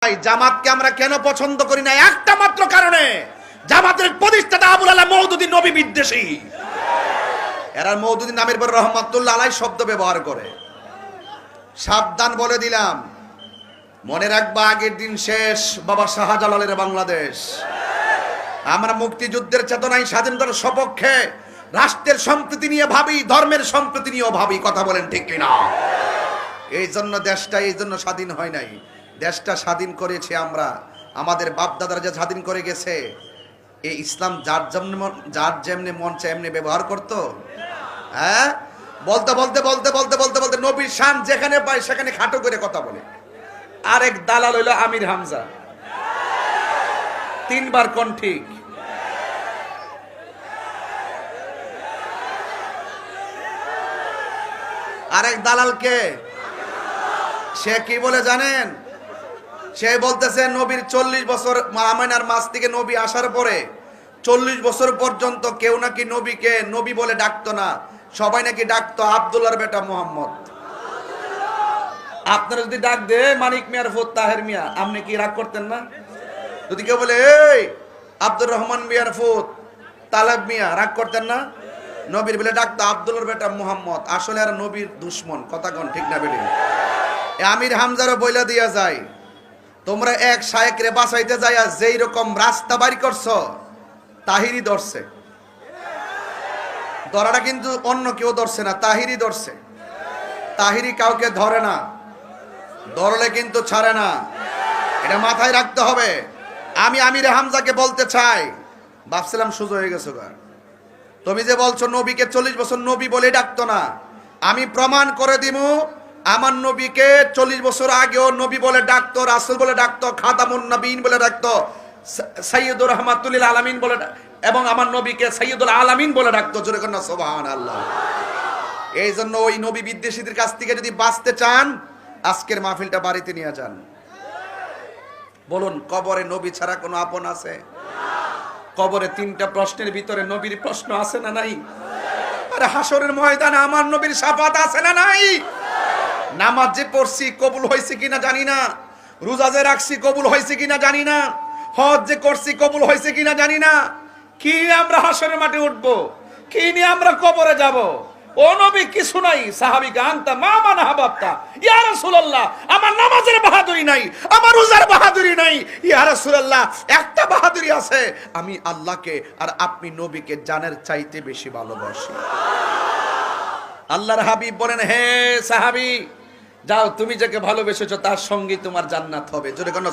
জামাতকে আমরা কেন পছন্দ করি না? একটা মাত্র কারণে, জামাতের প্রতিষ্ঠাতা আবুল আলা মওদুদী নবী বিদ্বেষী। এরা মওদুদী নামের পর রহমাতুল্লাহ আলাইহি শব্দ ব্যবহার করে। সাবধান বলে দিলাম, মনে রাখবা আগের দিন শেষ বাবা শাহজালালের বাংলাদেশ। আমরা মুক্তিযুদ্ধের চেতনায় স্বাধীনতার সপক্ষে, রাষ্ট্রের সম্প্রীতি নিয়ে ভাবি, ধর্মের সম্প্রীতি নিয়েও ভাবি। কথা বলেন ঠিক কিনা? এই জন্য দেশটা এই জন্য স্বাধীন হয় নাই। দেশটা স্বাধীন করেছে আমরা, আমাদের বাপ দাদারা যে স্বাধীন করে গেছে। এই ইসলাম যার যেমনি মন চায় এমনি ব্যবহার করতো। হ্যাঁ, বলতে বলতে বলতে বলতে বলতে বলতে নবীর শান যেখানে পায় সেখানে খাটো করে কথা বলে। আরেক দালাল হইল আমির হামজা, তিনবার কোন ঠিক। আরেক দালালকে সে কি বলে জানেন? সে বলতেছে নবীর 40 বছর আমিনার মাস থেকে নবী আসার পরে 40 বছর পর্যন্ত কেউ নাকি নবীকে নবী বলে ডাকতো না, সবাই নাকি ডাকতো আব্দুল্লাহর বেটা মোহাম্মদ। আপনারা যদি ডাক দে মানিক মিয়ার ফুত তাহের মিয়া, আপনি কি রাগ করতেন না? যদি কেউ বলে এই আব্দুর রহমান মিয়ার ফুত তালেব মিয়া, রাগ করতেন না? নবীর বলে ডাকতো আব্দুল্লাহর বেটা মোহাম্মদ। আসলে আর নবীর দুশ্মন। কথা কোন ঠিক না বেঠিক? আমির হামজারও বইলা দিয়া যায়, তোমরা এক শায়েকরে বাঁচাইতে যাইয়া যেই রকম রাস্তা বাড়ি করছো, তাহিরি ধরছে। ধরাটা কিন্তু অন্য কেউ ধরছে না, তাহিরি ধরছে। তাহিরি কাউকে ধরে না, ধরলে কিন্তু ছাড়ে না। এটা মাথায় রাখতে হবে। আমি আমির হামজাকে বলতে চাই, ভাবছিলাম সুযোগ হয়ে গেছো গা। তুমি যে বলছো নবীকে 40 বছর নবী বলে ডাকতো না, আমি প্রমাণ করে দিমু আমার নবীকে 40 বছর আগেও নবী বলে ডাকতো, রাসূল বলে ডাকতো, খাতামুন নবীন বলে ডাকতো, সাইয়্যিদুর রাহমাতুল লিল আলামিন বলে, এবং আমার নবীকে সাইয়্যিদুল আলামিন বলে ডাকতো। জোরে কোন সুবহানাল্লাহ। এই জন্য ওই নবী বিদ্বেষীদের কাছ থেকে যদি বাঁচতে চান, আজকের মাহফিলটা বাড়িতে নিয়ে যান। বলুন, কবরে নবী ছাড়া কোনো আপন আছে? কবরে 3টা প্রশ্নের ভিতরে নবীর প্রশ্ন আছে না নাই? আরে হাসরের ময়দানে আমার নবীর শাফাত আছে না নাই? নামাজ যে পড়ছি কবুল হয়েছে কিনা জানি না, রোজা যে রাখছি কবুল হয়েছে কিনা জানি না, হজ যে করছি কবুল হয়েছে কিনা জানি না। কি আমরা হাসরের মাঠে উঠবো? কি নিয়ে আমরা কবরে যাব? ও নবী কিছু নাই। সাহাবী গানতা মা মানা হাবাবতা, ইয়া রাসূলুল্লাহ আমার নামাজের বাহাদুরি নাই, আমার রোজার বাহাদুরি নাই। ইয়া রাসূলুল্লাহ একটা বাহাদুরি আছে, আমি আল্লাহকে আর আপনি নবীকে জানের চাইতে বেশি ভালোবাসি। আল্লাহর হাবিব বলেন, হে সাহাবী যাও, তুমি যাকে ভালোবেসেছো তার সঙ্গে তোমার জান্নাত হবে। জোরে কোন